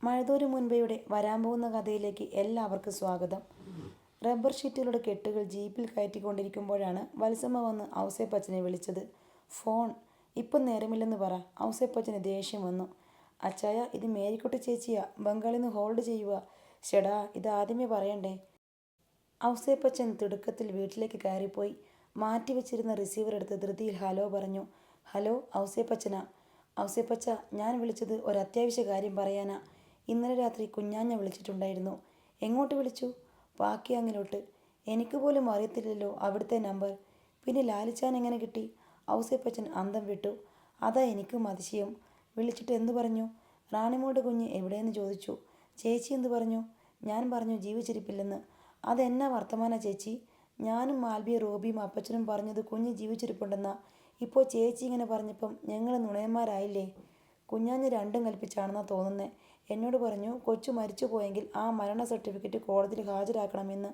മഴതോരു മുൻപയുടെ വരാൻ പോകുന്ന കഥയിലേക്ക് എല്ലാവർക്കും സ്വാഗതം. റബ്ബർ ഷീറ്റുകളുടെ കെട്ടുകൾ ജീപ്പിൽ കയറ്റിക്കൊണ്ടിരിക്കുമ്പോഴാണ് വത്സമ്മ വന്ന് ഔസേപ്പച്ചനെ വിളിച്ചത്. ഫോൺ ഇപ്പം നേരമില്ലെന്ന് പറ. ഔസേപ്പച്ചന് ദേഷ്യം വന്നു. അച്ചായ, ഇത് മേരിക്കുട്ടി ചേച്ചിയാ, ബംഗാളിൽ നിന്ന് ഹോൾഡ് ചെയ്യുക. ഷെടാ, ഇത് ആദ്യമേ പറയണ്ടേ. ഔസേപ്പച്ചൻ തിടുക്കത്തിൽ വീട്ടിലേക്ക് കയറിപ്പോയി. മാറ്റിവെച്ചിരുന്ന റിസീവർ എടുത്ത് ധൃതിയിൽ ഹലോ പറഞ്ഞു. ഹലോ, ഔസേപ്പച്ചനാ. ഔസേപ്പച്ച, ഞാൻ വിളിച്ചത് ഒരു അത്യാവശ്യ കാര്യം പറയാനാ. ഇന്നലെ രാത്രി കുഞ്ഞാഞ്ഞ വിളിച്ചിട്ടുണ്ടായിരുന്നു. എങ്ങോട്ട് വിളിച്ചു? പാക്കിയാങ്ങിലോട്ട്. എനിക്ക് പോലും അറിയത്തില്ലല്ലോ അവിടുത്തെ നമ്പർ. പിന്നെ ലാലിച്ചാൻ എങ്ങനെ കിട്ടി? ഔസേപ്പച്ചൻ അന്തം വിട്ടു. അതാ എനിക്കും അതിശയം. വിളിച്ചിട്ട് എന്തു പറഞ്ഞു? റാണിമോളുടെ കുഞ്ഞ് എവിടെയെന്ന് ചോദിച്ചു. ചേച്ചി എന്തു പറഞ്ഞു? ഞാൻ പറഞ്ഞു ജീവിച്ചിരിപ്പില്ലെന്ന്. അതെന്നാ വർത്തമാന ചേച്ചി? ഞാനും മാൽബിയും റോബിയും അപ്പച്ചനും പറഞ്ഞത് കുഞ്ഞ് ജീവിച്ചിരിപ്പുണ്ടെന്നാ. ഇപ്പോൾ ചേച്ചി ഇങ്ങനെ പറഞ്ഞപ്പം ഞങ്ങൾ നുണയന്മാരായില്ലേ? കുഞ്ഞാഞ്ഞ് രണ്ടും കൽപ്പിച്ചാണെന്നാ തോന്നുന്നേ. എന്നോട് പറഞ്ഞു കൊച്ചു മരിച്ചു പോയെങ്കിൽ ആ മരണ സർട്ടിഫിക്കറ്റ് കോടതിയിൽ ഹാജരാക്കണമെന്ന്.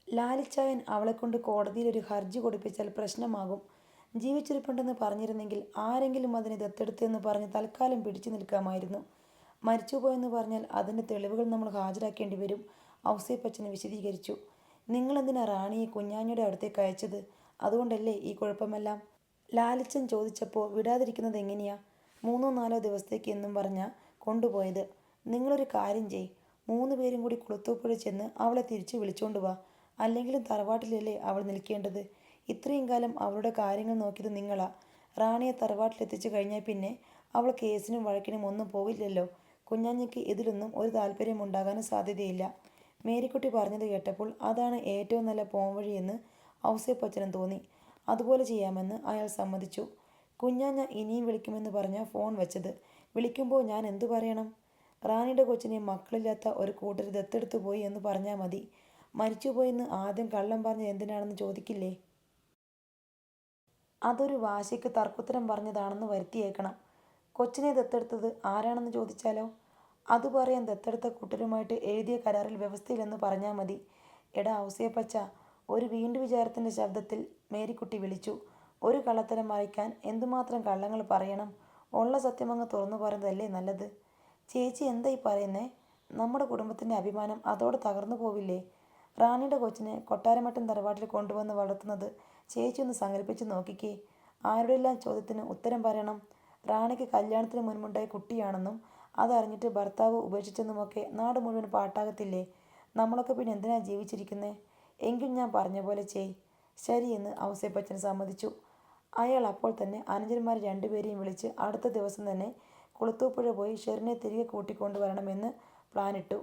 ലാലിച്ചായൻ അവളെക്കൊണ്ട് കോടതിയിൽ ഒരു ഹർജി കൊടുപ്പിച്ചാൽ പ്രശ്നമാകും. ജീവിച്ചിരിപ്പുണ്ടെന്ന് പറഞ്ഞിരുന്നെങ്കിൽ ആരെങ്കിലും അതിനെ ദത്തെടുത്തെന്ന് പറഞ്ഞ് തൽക്കാലം പിടിച്ചു നിൽക്കാമായിരുന്നു. മരിച്ചുപോയെന്ന് പറഞ്ഞാൽ അതിൻ്റെ തെളിവുകൾ നമ്മൾ ഹാജരാക്കേണ്ടി വരും. ഔസേപ്പച്ചനെ വിശദീകരിച്ചു. നിങ്ങളെന്തിനാ റാണിയെ കുഞ്ഞാഞ്ഞയുടെ അടുത്തേക്ക് അയച്ചത്? അതുകൊണ്ടല്ലേ ഈ കുഴപ്പമെല്ലാം? ലാലിച്ചൻ ചോദിച്ചപ്പോൾ വിടാതിരിക്കുന്നത് എങ്ങനെയാ? 3-4 ദിവസത്തേക്ക് എന്നും പറഞ്ഞാ കൊണ്ടുപോയത്. നിങ്ങളൊരു കാര്യം ചെയ്, 3 പേരും കൂടി കുളത്തൂപ്പുഴ ചെന്ന് അവളെ തിരിച്ചു വിളിച്ചോണ്ട് വാ. അല്ലെങ്കിലും തറവാട്ടിലല്ലേ അവൾ നിൽക്കേണ്ടത്? ഇത്രയും കാലം അവളുടെ കാര്യങ്ങൾ നോക്കിയത് നിങ്ങളാ. റാണിയെ തറവാട്ടിലെത്തിച്ചു കഴിഞ്ഞാൽ പിന്നെ അവൾ കേസിനും വഴക്കിനും ഒന്നും പോകില്ലല്ലോ. കുഞ്ഞാഞ്ഞയ്ക്ക് ഇതിലൊന്നും ഒരു താല്പര്യം ഉണ്ടാകാനും സാധ്യതയില്ല. മേരിക്കുട്ടി പറഞ്ഞത് കേട്ടപ്പോൾ അതാണ് ഏറ്റവും നല്ല പോംവഴിയെന്ന് ഔസേപ്പച്ചനും തോന്നി. അതുപോലെ ചെയ്യാമെന്ന് അയാൾ സമ്മതിച്ചു. കുഞ്ഞാഞ്ഞ ഇനിയും വിളിക്കുമെന്ന് പറഞ്ഞാൽ ഫോൺ വെച്ചത്. വിളിക്കുമ്പോൾ ഞാൻ എന്തു പറയണം? റാണിയുടെ കൊച്ചിനെ മക്കളില്ലാത്ത ഒരു കൂട്ടർ ദത്തെടുത്തു പോയി എന്ന് പറഞ്ഞാൽ മതി. മരിച്ചുപോയെന്ന് ആദ്യം കള്ളം പറഞ്ഞത് എന്തിനാണെന്ന് ചോദിക്കില്ലേ? അതൊരു വാശിക്ക് തർക്കുത്തരം പറഞ്ഞതാണെന്ന് വരുത്തിയേക്കണം. കൊച്ചിനെ ദത്തെടുത്തത് ആരാണെന്ന് ചോദിച്ചാലോ? അത് പറയാൻ ദത്തെടുത്ത കൂട്ടരുമായിട്ട് എഴുതിയ കരാറിൽ വ്യവസ്ഥയില്ലെന്ന് പറഞ്ഞാൽ മതി. എടാ ഔസേപ്പച്ച, ഒരു വീണ്ടു വിചാരത്തിൻ്റെ ശബ്ദത്തിൽ മേരിക്കുട്ടി വിളിച്ചു. ഒരു കള്ളത്തരം മറയ്ക്കാൻ എന്തുമാത്രം കള്ളങ്ങൾ പറയണം? ഉള്ള സത്യമങ്ങ് തുറന്നു പറയുന്നതല്ലേ നല്ലത്. ചേച്ചി എന്തായി പറയുന്നേ? നമ്മുടെ കുടുംബത്തിൻ്റെ അഭിമാനം അതോടെ തകർന്നു പോവില്ലേ? റാണിയുടെ കൊച്ചിനെ കൊട്ടാരമട്ടൻ തറവാട്ടിൽ കൊണ്ടുവന്ന് വളർത്തുന്നത് ചേച്ചി ഒന്ന് സങ്കല്പിച്ച് നോക്കിക്കേ. ആരുടെയെല്ലാം ചോദ്യത്തിന് ഉത്തരം പറയണം. റാണിക്ക് കല്യാണത്തിന് മുൻപുണ്ടായ കുട്ടിയാണെന്നും അതറിഞ്ഞിട്ട് ഭർത്താവ് ഉപേക്ഷിച്ചെന്നുമൊക്കെ നാട് മുഴുവൻ പാട്ടാകത്തില്ലേ? നമ്മളൊക്കെ പിന്നെ എന്തിനാ ജീവിച്ചിരിക്കുന്നേ? എങ്കിൽ ഞാൻ പറഞ്ഞ പോലെ ചെയ്. ശരിയെന്ന് ഔസേപ്പച്ചൻ സമ്മതിച്ചു. അയാൾ അപ്പോൾ തന്നെ അനുജന്മാർ 2 പേരെയും വിളിച്ച് അടുത്ത ദിവസം തന്നെ കുളത്തൂപ്പുഴ പോയി ഷെറിനെ തിരികെ കൂട്ടിക്കൊണ്ടുവരണമെന്ന് പ്ലാനിട്ടു.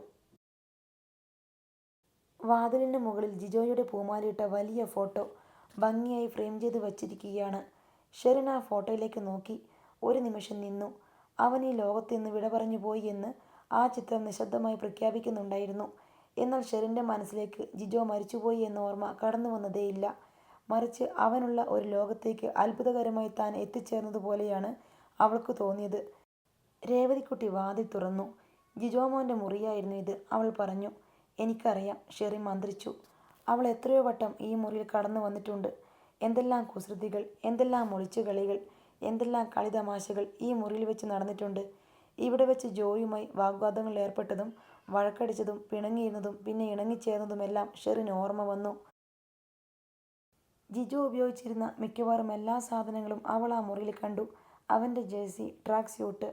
വാതിലിന് മുകളിൽ ജിജോയുടെ പൂമാലയിട്ട വലിയ ഫോട്ടോ ഭംഗിയായി ഫ്രെയിം ചെയ്ത് വച്ചിരിക്കുകയാണ്. ഷെറിൻ ആ ഫോട്ടോയിലേക്ക് നോക്കി ഒരു നിമിഷം നിന്നു. അവൻ ഈ ലോകത്ത് നിന്ന് വിട പറഞ്ഞു പോയി എന്ന് ആ ചിത്രം നിശബ്ദമായി പ്രഖ്യാപിക്കുന്നുണ്ടായിരുന്നു. എന്നാൽ ഷെറിൻ്റെ മനസ്സിലേക്ക് ജിജോ മരിച്ചുപോയി എന്ന ഓർമ്മ കടന്നു വന്നതേയില്ല. മറിച്ച് അവനുള്ള ഒരു ലോകത്തേക്ക് അത്ഭുതകരമായി താൻ എത്തിച്ചേർന്നതുപോലെയാണ് അവൾക്ക് തോന്നിയത്. രേവതിക്കുട്ടി വാതിൽ തുറന്നു. ജിജോമോൻ്റെ മുറിയായിരുന്നു ഇത്, അവൾ പറഞ്ഞു. എനിക്കറിയാം, ഷെറിൻ മന്ത്രിച്ചു. അവൾ എത്രയോ വട്ടം ഈ മുറിയിൽ കടന്നു വന്നിട്ടുണ്ട്. എന്തെല്ലാം കുസൃതികൾ, എന്തെല്ലാം ഒളിച്ചുകളികൾ, എന്തെല്ലാം കളിതമാശകൾ ഈ മുറിയിൽ വെച്ച് നടന്നിട്ടുണ്ട്. ഇവിടെ വെച്ച് ജോയുമായി വാഗ്വാദങ്ങളിൽ ഏർപ്പെട്ടതും വഴക്കടിച്ചതും പിണങ്ങിയിരുന്നതും പിന്നെ ഇണങ്ങിച്ചേർന്നതുമെല്ലാം ഷെറിന് ഓർമ്മ വന്നു. ജിജു ഉപയോഗിച്ചിരുന്ന മിക്കവാറും എല്ലാ സാധനങ്ങളും അവൾ ആ മുറിയിൽ കണ്ടു. അവൻ്റെ ജേഴ്സി, ട്രാക്ക് സ്യൂട്ട്,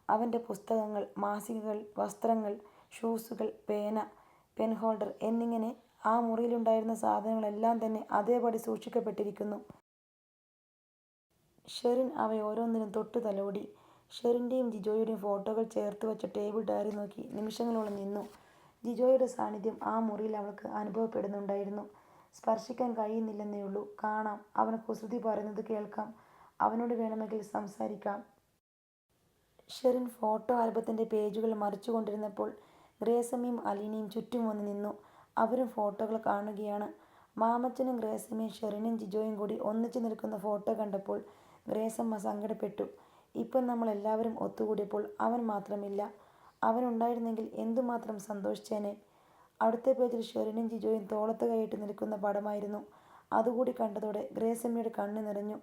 അവൻ്റെ പുസ്തകങ്ങൾ, മാസികകൾ, വസ്ത്രങ്ങൾ, ഷൂസുകൾ, പേന, പെൻ ഹോൾഡർ എന്നിങ്ങനെ ആ മുറിയിലുണ്ടായിരുന്ന സാധനങ്ങളെല്ലാം തന്നെ അതേപടി സൂക്ഷിക്കപ്പെട്ടിരിക്കുന്നു. ഷെറിൻ അവയോരോന്നിനും തൊട്ടു തലോടി. ഷെറിൻ്റെയും ജിജോയുടെയും ഫോട്ടോകൾ ചേർത്ത് വെച്ച ടേബിൾ ഡയറി നോക്കി നിമിഷങ്ങളോളം നിന്നു. ജിജോയുടെ സാന്നിധ്യം ആ മുറിയിൽ അവൾക്ക് അനുഭവപ്പെടുന്നുണ്ടായിരുന്നു. സ്പർശിക്കാൻ കഴിയുന്നില്ലെന്നേയുള്ളൂ. കാണാം, അവൻ കുസൃതി പറയുന്നത് കേൾക്കാം, അവനോട് വേണമെങ്കിൽ സംസാരിക്കാം. ഷെറിൻ ഫോട്ടോ ആൽബത്തിൻ്റെ പേജുകൾ മറിച്ചുകൊണ്ടിരുന്നപ്പോൾ ഗ്രേസമ്മയും അലീനയും ചുറ്റും വന്ന് നിന്നു. അവരും ഫോട്ടോകൾ കാണുകയാണ്. മാമച്ചനും ഗ്രേസമ്മയും ഷെറിനും ജിജോയും കൂടി ഒന്നിച്ചു നിൽക്കുന്ന ഫോട്ടോ കണ്ടപ്പോൾ ഗ്രേസമ്മ സങ്കടപ്പെട്ടു. ഇപ്പം നമ്മളെല്ലാവരും ഒത്തുകൂടിയപ്പോൾ അവൻ മാത്രമില്ല. അവനുണ്ടായിരുന്നെങ്കിൽ എന്തുമാത്രം സന്തോഷിച്ചേനെ. അടുത്ത പേജിൽ ഷെറിനും ജിജോയും തോളത്ത് കൈയിട്ട് നിൽക്കുന്ന പടമായിരുന്നു. അതുകൂടി കണ്ടതോടെ ഗ്രേസമ്മയുടെ കണ്ണ് നിറഞ്ഞു.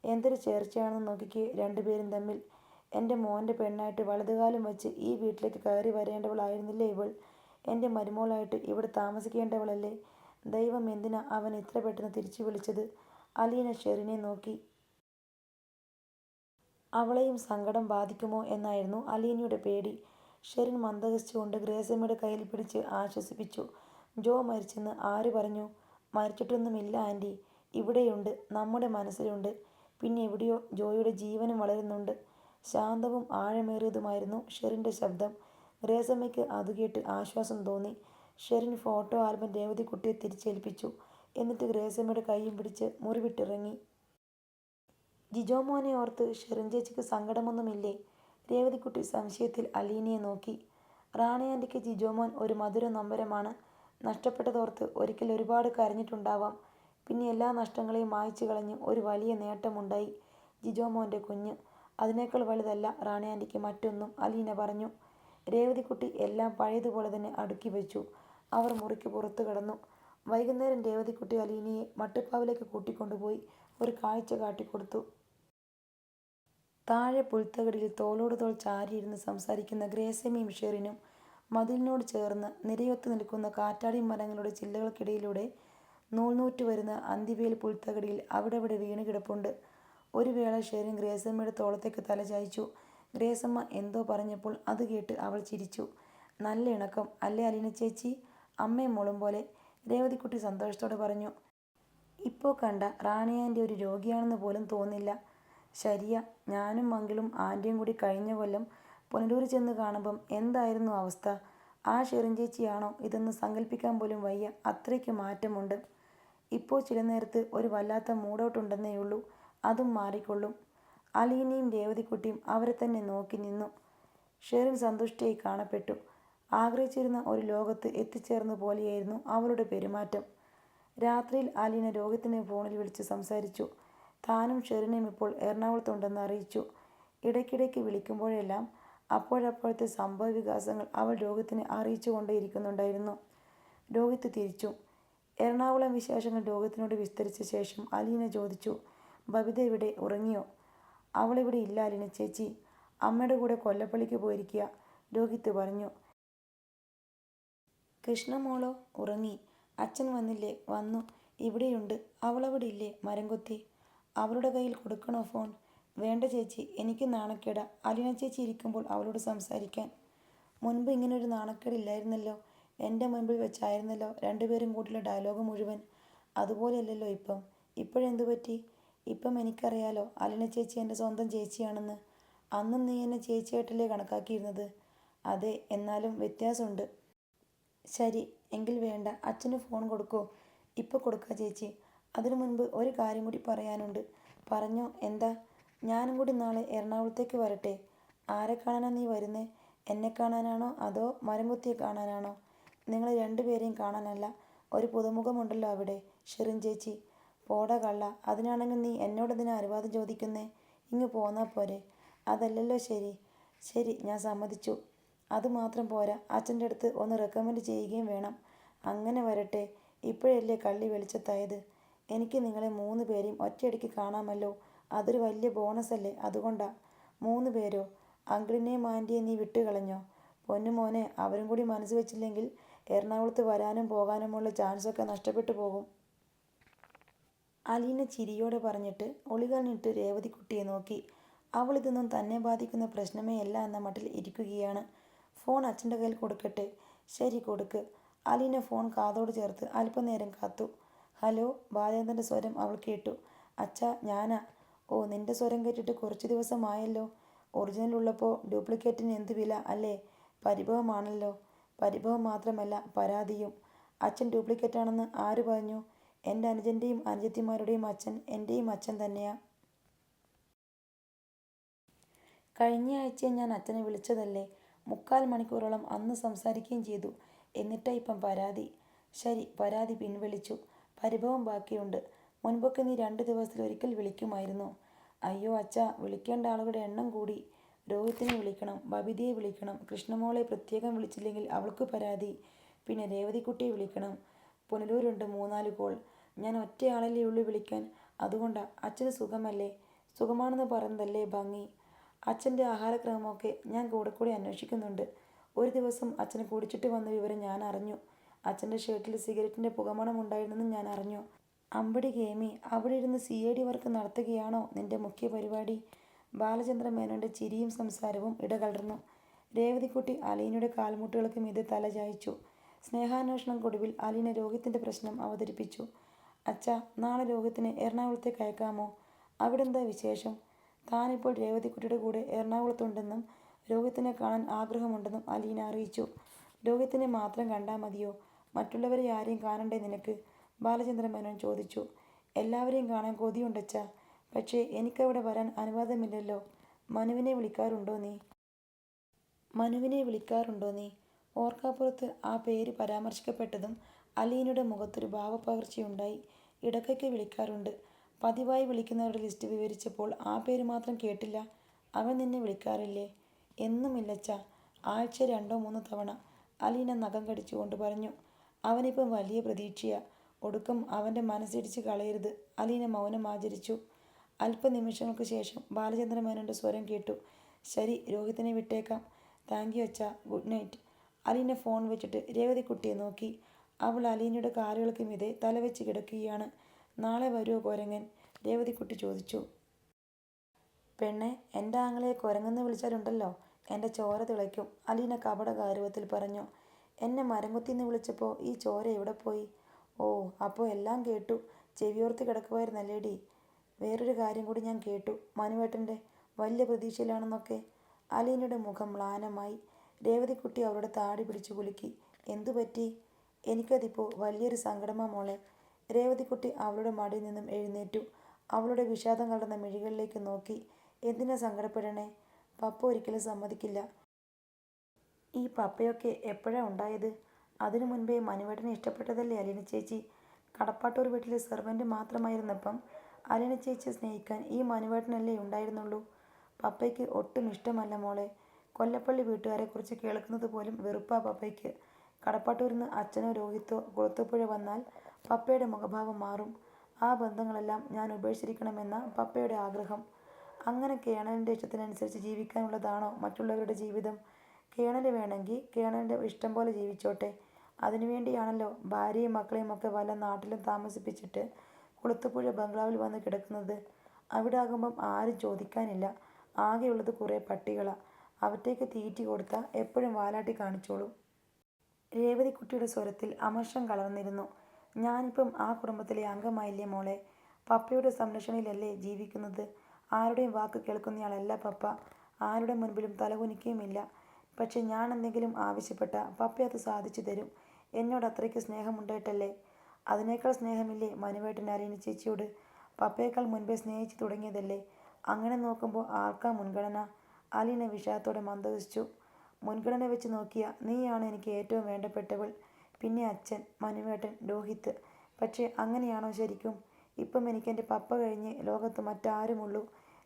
എന്തൊരു ചേർച്ചയാണെന്ന് നോക്കിക്കേ 2 പേരും തമ്മിൽ. എൻ്റെ മോൻ്റെ പെണ്ണായിട്ട് വലതുകാലം വെച്ച് ഈ വീട്ടിലേക്ക് കയറി വരേണ്ടവളായിരുന്നില്ലേ ഇവൾ? എൻ്റെ മരുമോളായിട്ട് ഇവിടെ താമസിക്കേണ്ടവളല്ലേ? ദൈവം എന്തിനാ അവൻ ഇത്ര പെട്ടെന്ന് തിരിച്ചു വിളിച്ചത്? അലീന ഷെറിനെ നോക്കി. അവളെയും സങ്കടം ബാധിക്കുമോ എന്നായിരുന്നു അലീനയുടെ പേടി. ഷെറിൻ മന്ദഹസിച്ചുകൊണ്ട് ഗ്രേസമ്മയുടെ കയ്യിൽ പിടിച്ച് ആശ്വസിപ്പിച്ചു. ജോ മരിച്ചെന്ന് ആര് പറഞ്ഞു? മരിച്ചിട്ടൊന്നുമില്ല ആൻറ്റി. ഇവിടെയുണ്ട്, നമ്മുടെ മനസ്സിലുണ്ട്. പിന്നെ എവിടെയോ ജോയുടെ ജീവനും വളരുന്നുണ്ട്. ശാന്തവും ആഴമേറിയതുമായിരുന്നു ഷെറിൻ്റെ ശബ്ദം. ഗ്രേസമ്മയ്ക്ക് അതുകേട്ട് ആശ്വാസം തോന്നി. ഷെറിൻ ഫോട്ടോ ആൽബം രേവതിക്കുട്ടിയെ തിരിച്ചേൽപ്പിച്ചു. എന്നിട്ട് ഗ്രേസമ്മയുടെ കൈയും പിടിച്ച് മുറി വിട്ടിറങ്ങി. ജിജോ മോനെ ഓർത്ത് ഷെറിൻ ചേച്ചിക്ക് സങ്കടമൊന്നുമില്ലേ? രേവതിക്കുട്ടി സംശയത്തിൽ അലീനയെ നോക്കി. റാണി ആൻറ്റിക്ക് ജിജോ മോൻ ഒരു മധുര നൊമ്പരമാണ്. നഷ്ടപ്പെട്ടതോർത്ത് ഒരിക്കൽ ഒരുപാട് കരഞ്ഞിട്ടുണ്ടാവാം. പിന്നെ എല്ലാ നഷ്ടങ്ങളെയും മായ്ച്ചു കളഞ്ഞ് ഒരു വലിയ നേട്ടമുണ്ടായി, ജിജോ മോൻ്റെ കുഞ്ഞ്. അതിനേക്കാൾ വലുതല്ല റാണി ആൻറ്റിക്ക് മറ്റൊന്നും, അലീന പറഞ്ഞു. രേവതിക്കുട്ടി എല്ലാം പഴയതുപോലെ തന്നെ അടുക്കി വെച്ചു. അവർ മുറിക്ക് പുറത്തു കടന്നു. വൈകുന്നേരം രേവതിക്കുട്ടി അലീനയെ മട്ടുപ്പാവിലേക്ക് കൂട്ടിക്കൊണ്ടുപോയി ഒരു കാഴ്ച കാട്ടിക്കൊടുത്തു. താഴെ പുൽത്തകടിയിൽ തോളോട് തോൾ ചാരിയിരുന്ന് സംസാരിക്കുന്ന ഗ്രേസമ്മയും ഷെറിനും. മതിലിനോട് ചേർന്ന് നിരയൊത്ത് നിൽക്കുന്ന കാറ്റാടി മരങ്ങളുടെ ചില്ലകൾക്കിടയിലൂടെ നൂൽനൂറ്റ് വരുന്ന അന്തിവേൽ പുൽത്തകടിയിൽ അവിടെവിടെ വീണ് കിടപ്പുണ്ട്. ഒരു വേള ഷെറിൻ ഗ്രേസമ്മയുടെ തോളത്തേക്ക് തല ചായ്ച്ചു. ഗ്രേസമ്മ എന്തോ പറഞ്ഞപ്പോൾ അത് കേട്ട് അവൾ ചിരിച്ചു. നല്ല ഇണക്കം അല്ലേ അലീന ചേച്ചി? അമ്മയും മോളും പോലെ, രേവതിക്കുട്ടി സന്തോഷത്തോടെ പറഞ്ഞു. ഇപ്പോൾ കണ്ട റാണി ആൻറ്റി ഒരു രോഗിയാണെന്ന് പോലും തോന്നില്ല. ശരിയാ, ഞാനും മംഗളും ആൻറ്റിയും കൂടി കഴിഞ്ഞ കൊല്ലം പുനലൂർ ചെന്ന് കാണുമ്പം എന്തായിരുന്നു അവസ്ഥ? ആ ഷെറിൻ ചേച്ചിയാണോ ഇതെന്ന് സങ്കല്പിക്കാൻ പോലും വയ്യ, അത്രയ്ക്ക് മാറ്റമുണ്ട്. ഇപ്പോൾ ചില നേരത്ത് ഒരു വല്ലാത്ത മൂഡൗട്ടുണ്ടെന്നേയുള്ളൂ, അതും മാറിക്കൊള്ളും. അലീനയും രേവതിക്കുട്ടിയും അവരെ തന്നെ നോക്കി നിന്നു. ഷെറിൻ സന്തുഷ്ടയായി കാണപ്പെട്ടു. ആഗ്രഹിച്ചിരുന്ന ഒരു ലോകത്ത് എത്തിച്ചേർന്ന പോലെയായിരുന്നു അവളുടെ പെരുമാറ്റം. രാത്രിയിൽ അലീന രോഹിത്തിനെ ഫോണിൽ വിളിച്ച് സംസാരിച്ചു. താനും ഷെറിനും ഇപ്പോൾ എറണാകുളത്തുണ്ടെന്ന് അറിയിച്ചു. ഇടയ്ക്കിടയ്ക്ക് വിളിക്കുമ്പോഴെല്ലാം അപ്പോഴപ്പോഴത്തെ സംഭവ വികാസങ്ങൾ അവൾ രോഹിത്തിനെ അറിയിച്ചു കൊണ്ടേയിരിക്കുന്നുണ്ടായിരുന്നു. രോഹിത്ത് തിരിച്ചും. എറണാകുളം വിശേഷങ്ങൾ രോഹിത്തിനോട് വിസ്തരിച്ച ശേഷം അലീന ചോദിച്ചു, ബബിത ഇവിടെ ഉറങ്ങിയോ? അവളിവിടെ ഇല്ല അലീന ചേച്ചി, അമ്മയുടെ കൂടെ കൊല്ലപ്പള്ളിക്ക് പോയിരിക്കുക, രോഹിത്ത് പറഞ്ഞു. കൃഷ്ണമോളോ? ഉറങ്ങി. അച്ഛൻ വന്നില്ലേ? വന്നു, ഇവിടെയുണ്ട്. അവളവിടെ ഇല്ലേ മരം കൊത്തി? അവളുടെ കയ്യിൽ കൊടുക്കണോ ഫോൺ? വേണ്ട ചേച്ചി, എനിക്ക് നാണക്കേടാ അലീന ചേച്ചി ഇരിക്കുമ്പോൾ അവളോട് സംസാരിക്കാൻ. മുൻപ് ഇങ്ങനൊരു നാണക്കേടില്ലായിരുന്നല്ലോ. എൻ്റെ മുൻപിൽ വെച്ചായിരുന്നല്ലോ രണ്ടുപേരും കൂടിയുള്ള ഡയലോഗ് മുഴുവൻ. അതുപോലെയല്ലല്ലോ ഇപ്പം. ഇപ്പോഴെന്തു പറ്റി? ഇപ്പം എനിക്കറിയാലോ അലീന ചേച്ചി എൻ്റെ സ്വന്തം ചേച്ചിയാണെന്ന്. അന്നും നീ എന്നെ ചേച്ചിയായിട്ടല്ലേ കണക്കാക്കിയിരുന്നത്? അതെ, എന്നാലും വ്യത്യാസമുണ്ട്. ശരി, എങ്കിൽ വേണ്ട, അച്ഛന് ഫോൺ കൊടുക്കോ? ഇപ്പോൾ കൊടുക്കാം ചേച്ചി. അതിനു മുൻപ് ഒരു കാര്യം കൂടി പറയാനുണ്ട്. പറഞ്ഞോ, എന്താ? ഞാനും കൂടി നാളെ എറണാകുളത്തേക്ക് വരട്ടെ? ആരെ കാണാനാ നീ വരുന്നേ? എന്നെ കാണാനാണോ അതോ മരംകുത്തിയെ കാണാനാണോ? നിങ്ങളെ രണ്ടുപേരെയും കാണാനല്ല, ഒരു പുതുമുഖമുണ്ടല്ലോ അവിടെ, ഷെറിൻ ചേച്ചി. പോടാ കള്ള, അതിനാണെങ്കിൽ നീ എന്നോടെന്തിനാ അനുവാദം ചോദിക്കുന്നേ? ഇങ്ങ് പോന്നാൽ പോരെ? അതല്ലല്ലോ ശരി. ശരി, ഞാൻ സമ്മതിച്ചു. അതുമാത്രം പോരാ, അച്ഛൻ്റെ അടുത്ത് ഒന്ന് റെക്കമെൻഡ് ചെയ്യുകയും വേണം. അങ്ങനെ വരട്ടെ. ഇപ്പോഴല്ലേ കള്ളി വെളിച്ചത്തായത്. എനിക്ക് നിങ്ങളെ 3 പേരെയും ഒറ്റയടിക്ക് കാണാമല്ലോ. അതൊരു വലിയ ബോണസല്ലേ, അതുകൊണ്ടാ. 3 പേരോ? അങ്കിളിനെയും ആൻറ്റിയെയും നീ വിട്ടുകളഞ്ഞോ? പൊന്നുമോനെ, അവരും കൂടി മനസ്സ് വെച്ചില്ലെങ്കിൽ എറണാകുളത്ത് വരാനും പോകാനുമുള്ള ചാൻസൊക്കെ നഷ്ടപ്പെട്ടു പോകും. അലീന ചിരിയോടെ പറഞ്ഞിട്ട് ഒളികണ്ണിട്ട് രേവതിക്കുട്ടിയെ നോക്കി. അവൾ ഇതൊന്നും തന്നെ ബാധിക്കുന്ന പ്രശ്നമേ അല്ല എന്ന മട്ടിൽ ഇരിക്കുകയാണ്. ഫോൺ അച്ഛൻ്റെ കയ്യിൽ കൊടുക്കട്ടെ? ശരി, കൊടുക്ക്. അലീന ഫോൺ കാതോട് ചേർത്ത് അല്പനേരം കാത്തു. ഹലോ, ബാലേന്ദ്രൻ്റെ സ്വരം അവൾ കേട്ടു. അച്ഛാ, ഞാനാ. ഓ, നിന്റെ സ്വരം കേട്ടിട്ട് കുറച്ച് ദിവസമായല്ലോ. ഒറിജിനൽ ഉള്ളപ്പോൾ ഡ്യൂപ്ലിക്കേറ്റിന് എന്ത് വില അല്ലേ? പരിഭവമാണല്ലോ. പരിഭവം മാത്രമല്ല, പരാതിയും. അച്ഛൻ ഡ്യൂപ്ലിക്കേറ്റാണെന്ന് ആര് പറഞ്ഞു? എൻ്റെ അനുജൻ്റെയും അനുജത്തിമാരുടെയും അച്ഛൻ എൻ്റെയും അച്ഛൻ തന്നെയാ. കഴിഞ്ഞ ആഴ്ച ഞാൻ അച്ഛനെ വിളിച്ചതല്ലേ. 3/4 മണിക്കൂറോളം അന്ന് സംസാരിക്കുകയും ചെയ്തു. എന്നിട്ടാ ഇപ്പം പരാതി. ശരി, പരാതി പിൻവലിച്ചു. പരിഭവം ബാക്കിയുണ്ട്. മുൻപൊക്കെ നീ 2 ദിവസത്തിലൊരിക്കൽ വിളിക്കുമായിരുന്നു. അയ്യോ അച്ഛാ, വിളിക്കേണ്ട ആളുകളുടെ എണ്ണം കൂടി. രോഹിത്തിനെ വിളിക്കണം, ബബിതയെ വിളിക്കണം, കൃഷ്ണമോളെ പ്രത്യേകം വിളിച്ചില്ലെങ്കിൽ അവൾക്ക് പരാതി. പിന്നെ രേവതിക്കുട്ടിയെ വിളിക്കണം. പുനലൂരുണ്ട് 3-4 കോൾ. ഞാൻ ഒറ്റയാളല്ലേ ഉള്ളൂ വിളിക്കാൻ. അതുകൊണ്ടാ. അച്ഛന് സുഖമല്ലേ? സുഖമാണെന്ന് പറയുന്നതല്ലേ ഭംഗി. അച്ഛൻ്റെ ആഹാരക്രമമൊക്കെ ഞാൻ കൂടെ അന്വേഷിക്കുന്നുണ്ട്. ഒരു ദിവസം അച്ഛന് കുടിച്ചിട്ട് വന്ന വിവരം ഞാൻ അറിഞ്ഞു. അച്ഛൻ്റെ ഷർട്ടിൽ സിഗരറ്റിൻ്റെ പുകമണം ഉണ്ടായിരുന്നെന്നും ഞാൻ അറിഞ്ഞു. അമ്പടി ഗേമി, അവിടെ ഇരുന്ന് CID വർക്ക് നടത്തുകയാണോ നിന്റെ മുഖ്യ പരിപാടി? ബാലചന്ദ്ര മേനോൻ്റെ ചിരിയും സംസാരവും ഇടകലർന്നു. രേവതിക്കുട്ടി അലീനയുടെ കാൽമുട്ടുകൾക്ക് മീതെ തല ചായ്ച്ചു. സ്നേഹാന്വേഷണക്കൊടുവിൽ അലീന രോഹിത്തിൻ്റെ പ്രശ്നം അവതരിപ്പിച്ചു. അച്ഛാ, നാളെ രോഹിത്തിനെ എറണാകുളത്തേക്ക് അയക്കാമോ? അവിടെന്താ വിശേഷം? താനിപ്പോൾ രേവതിക്കുട്ടിയുടെ കൂടെ എറണാകുളത്തുണ്ടെന്നും രോഹിത്തിനെ കാണാൻ ആഗ്രഹമുണ്ടെന്നും അലീന അറിയിച്ചു. രോഹിത്തിനെ മാത്രം കണ്ടാൽ മതിയോ? മറ്റുള്ളവരെ ആരെയും കാണണ്ടേ നിനക്ക്? ബാലചന്ദ്ര മേനോൻ ചോദിച്ചു. എല്ലാവരെയും കാണാൻ കൊതിയുണ്ടച്ചാ, പക്ഷേ എനിക്കവിടെ വരാൻ അനുവാദമില്ലല്ലോ. മനുവിനെ വിളിക്കാറുണ്ടോ നീ? ഓർക്കാപ്പുറത്ത് ആ പേര് പരാമർശിക്കപ്പെട്ടതും അലീനയുടെ മുഖത്തൊരു ഭാവപ്പകർച്ചയുണ്ടായി. ഇടയ്ക്കൊക്കെ വിളിക്കാറുണ്ട്. പതിവായി വിളിക്കുന്നവരുടെ ലിസ്റ്റ് വിവരിച്ചപ്പോൾ ആ പേര് മാത്രം കേട്ടില്ല. അവൻ നിന്നെ വിളിക്കാറില്ലേ? എന്നുമില്ലച്ചാ, ആഴ്ച 2-3 തവണ. അലീന നഖം കടിച്ചുകൊണ്ട് പറഞ്ഞു. അവനിപ്പം വലിയ പ്രതീക്ഷയാ. ഒടുക്കം അവൻ്റെ മനസ്സിടിച്ച് കളയരുത്. അലീന മൗനം ആചരിച്ചു. അല്പനിമിഷങ്ങൾക്ക് ശേഷം ബാലചന്ദ്ര മേനോൻ്റെ സ്വരം കേട്ടു. ശരി, രോഹിത്തിനെ വിട്ടേക്കാം. താങ്ക് യു അച്ഛാ, ഗുഡ് നൈറ്റ്. അലീന ഫോൺ വെച്ചിട്ട് രേവതിക്കുട്ടിയെ നോക്കി. അവൾ അലീനയുടെ കാലുകൾക്ക് മീതെ തലവെച്ച് കിടക്കുകയാണ്. നാളെ വരുമോ കൊരങ്ങൻ? രേവതിക്കുട്ടി ചോദിച്ചു. പെണ്ണെ, എൻ്റെ ആങ്ങളയെ കൊരങ്ങെന്ന് വിളിച്ചാലുണ്ടല്ലോ എൻ്റെ ചോര തിളയ്ക്കും, അലീന കപട ഗൗരവത്തിൽ പറഞ്ഞു. എന്നെ മരംകുത്തിന്ന് വിളിച്ചപ്പോൾ ഈ ചോര എവിടെ പോയി? ഓ, അപ്പോൾ എല്ലാം കേട്ടു. ചെവിയോർത്ത് കിടക്കുമായിരുന്നല്ലേടി. വേറൊരു കാര്യം കൂടി ഞാൻ കേട്ടു. മനുവേട്ടൻ്റെ വലിയ പ്രതീക്ഷയിലാണെന്നൊക്കെ. അലീനയുടെ മുഖം മ്ലാനമായി. രേവതിക്കുട്ടി അവളുടെ താടി പിടിച്ചു കുലുക്കി. എന്തു പറ്റി? എനിക്കതിപ്പോൾ വലിയൊരു സങ്കടമാ മോളെ. രേവതിക്കുട്ടി അവളുടെ മടിയിൽ നിന്നും എഴുന്നേറ്റു. അവളുടെ വിഷാദം കലർന്ന മിഴികളിലേക്ക് നോക്കി. എന്തിനാ സങ്കടപ്പെടണേ? പപ്പ ഒരിക്കലും സമ്മതിക്കില്ല. ഈ പപ്പയൊക്കെ എപ്പോഴാ ഉണ്ടായത്? അതിനു മുൻപേ മനുവേട്ടനെ ഇഷ്ടപ്പെട്ടതല്ലേ അലീന ചേച്ചി? കടപ്പാട്ടൂർ വീട്ടിലെ സെർവൻ്റ് മാത്രമായിരുന്നപ്പം അലീന ചേച്ചിയെ സ്നേഹിക്കാൻ ഈ മനുവേട്ടനല്ലേ ഉണ്ടായിരുന്നുള്ളൂ. പപ്പയ്ക്ക് ഒട്ടും ഇഷ്ടമല്ല മോളെ. കൊല്ലപ്പള്ളി വീട്ടുകാരെക്കുറിച്ച് കേൾക്കുന്നത് പോലും വെറുപ്പാ പപ്പയ്ക്ക്. കടപ്പാട്ടൂരിൽ നിന്ന് അച്ഛനോ രോഹിത്തോ കുളത്തൂപ്പുഴ വന്നാൽ പപ്പയുടെ മുഖഭാവം മാറും. ആ ബന്ധങ്ങളെല്ലാം ഞാൻ ഉപേക്ഷിച്ചിരിക്കണമെന്ന പപ്പയുടെ ആഗ്രഹം. അങ്ങനെ കേണലിൻ്റെ ഇഷ്ടത്തിനനുസരിച്ച് ജീവിക്കാനുള്ളതാണോ മറ്റുള്ളവരുടെ ജീവിതം? കേണൽ വേണമെങ്കിൽ കേണലിൻ്റെ ഇഷ്ടം പോലെ ജീവിച്ചോട്ടെ. അതിനുവേണ്ടിയാണല്ലോ ഭാര്യയും മക്കളെയും ഒക്കെ വല്ല നാട്ടിലും താമസിപ്പിച്ചിട്ട് കുളത്തൂപ്പുഴ ബംഗ്ലാവിൽ വന്ന് കിടക്കുന്നത്. അവിടെ ആകുമ്പം ആരും ചോദിക്കാനില്ല. ആകെയുള്ളത് കുറേ പട്ടികളാ. അവറ്റേക്ക് തീറ്റി കൊടുത്താൽ എപ്പോഴും വാലാട്ടി കാണിച്ചോളും. രേവതിക്കുട്ടിയുടെ സ്വരത്തിൽ അമർഷം കലർന്നിരുന്നു. ഞാനിപ്പം ആ കുടുംബത്തിലെ അംഗമായില്ലേ മോളെ? പപ്പയുടെ സംരക്ഷണയിലല്ലേ ജീവിക്കുന്നത്. ആരുടെയും വാക്ക് കേൾക്കുന്നയാളല്ല പപ്പ. ആരുടെ മുൻപിലും തലകുനിക്കുകയുമില്ല. പക്ഷെ ഞാൻ എന്തെങ്കിലും ആവശ്യപ്പെട്ടാൽ പപ്പ അത് സാധിച്ചു തരും. എന്നോട് അത്രയ്ക്ക് സ്നേഹമുണ്ടായിട്ടല്ലേ? അതിനേക്കാൾ സ്നേഹമില്ലേ മനുവേട്ടൻ അലീന ചേച്ചിയോട്? പപ്പയേക്കാൾ മുൻപേ സ്നേഹിച്ചു തുടങ്ങിയതല്ലേ? അങ്ങനെ നോക്കുമ്പോൾ ആർക്കാ മുൻഗണന? അലീന വിഷാദത്തോടെ മന്ദഹസിച്ചു. മുൻഗണന വെച്ച് നോക്കിയാൽ നീയാണ് എനിക്ക് ഏറ്റവും വേണ്ടപ്പെട്ടവൾ. പിന്നെ അച്ഛൻ, മനുവേട്ടൻ, രോഹിത്ത്. പക്ഷേ അങ്ങനെയാണോ ശരിക്കും? ഇപ്പം എനിക്കെൻ്റെ പപ്പ കഴിഞ്ഞ് ലോകത്ത് മറ്റാരുമുള്ളൂ.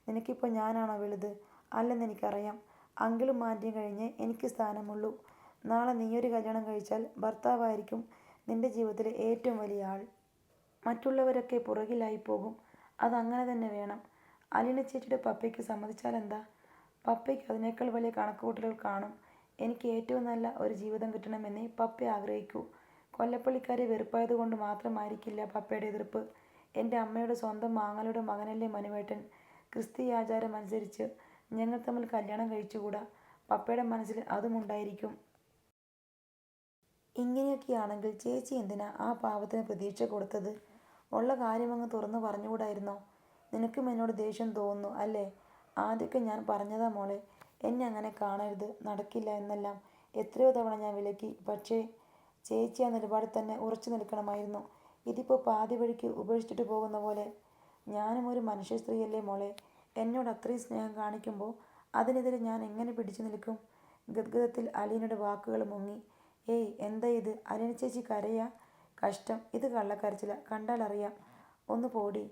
നിനക്കിപ്പോൾ ഞാനാണോ വലുത്? അല്ലെന്ന് എനിക്കറിയാം. അങ്കിളും ആൻറ്റിയും കഴിഞ്ഞ് എനിക്ക് സ്ഥാനമുള്ളൂ. നാളെ നീയൊരു കല്യാണം കഴിച്ചാൽ ഭർത്താവായിരിക്കും നിൻ്റെ ജീവിതത്തിലെ ഏറ്റവും വലിയ ആൾ. മറ്റുള്ളവരൊക്കെ പുറകിലായി പോകും. അതങ്ങനെ തന്നെ വേണം. അലീന ചേച്ചിയുടെ പപ്പയ്ക്ക് സമ്മതിച്ചാലെന്താ? പപ്പയ്ക്ക് അതിനേക്കാൾ വലിയ കണക്കുകൂട്ടലുകൾ കാണും. എനിക്ക് ഏറ്റവും നല്ല ഒരു ജീവിതം കിട്ടണമെന്നേ പപ്പ ആഗ്രഹിക്കൂ. കൊല്ലപ്പള്ളിക്കാരെ വെറുപ്പായതുകൊണ്ട് മാത്രമായിരിക്കില്ല പപ്പയുടെ എതിർപ്പ്. എൻ്റെ അമ്മയുടെ സ്വന്തം മാങ്ങളുടെ മകനല്ലേ മനുവേട്ടൻ. ക്രിസ്തീയ ആചാരം അനുസരിച്ച് ഞങ്ങൾ തമ്മിൽ കല്യാണം കഴിച്ചുകൂടാ. പപ്പയുടെ മനസ്സിൽ അതുമുണ്ടായിരിക്കും. ഇങ്ങനെയൊക്കെയാണെങ്കിൽ ചേച്ചി എന്തിനാ ആ പാവത്തിന് പ്രതീക്ഷ കൊടുത്തത്? ഉള്ള കാര്യമങ്ങ് തുറന്നു പറഞ്ഞുകൂടായിരുന്നോ? നിനക്കും എന്നോട് ദേഷ്യം തോന്നുന്നു അല്ലേ? ആദ്യമൊക്കെ ഞാൻ പറഞ്ഞതാ മോളെ, എന്നെ അങ്ങനെ കാണരുത്, നടക്കില്ല എന്നെല്ലാം. എത്രയോ തവണ ഞാൻ വിലക്കി. പക്ഷേ ചേച്ചി ആ നിലപാടിൽ തന്നെ ഉറച്ചു നിൽക്കണമായിരുന്നു. ഇതിപ്പോൾ പാതി വഴിക്ക് ഉപേക്ഷിച്ചിട്ട് പോകുന്ന പോലെ. ഞാനും ഒരു മനുഷ്യ സ്ത്രീയല്ലേ മോളെ? എന്നോട് അത്രയും സ്നേഹം കാണിക്കുമ്പോൾ അതിനെതിരെ ഞാൻ എങ്ങനെ പിടിച്ചു നിൽക്കും? ഗദ്ഗതത്തിൽ അലീനയുടെ വാക്കുകൾ മുങ്ങി. ഏയ്, എന്താ ഇത്? അലീന ചേച്ചി കരയാ? കഷ്ടം, ഇത് കള്ളക്കരച്ചില, കണ്ടാലറിയാം. ഒന്ന് പോടി.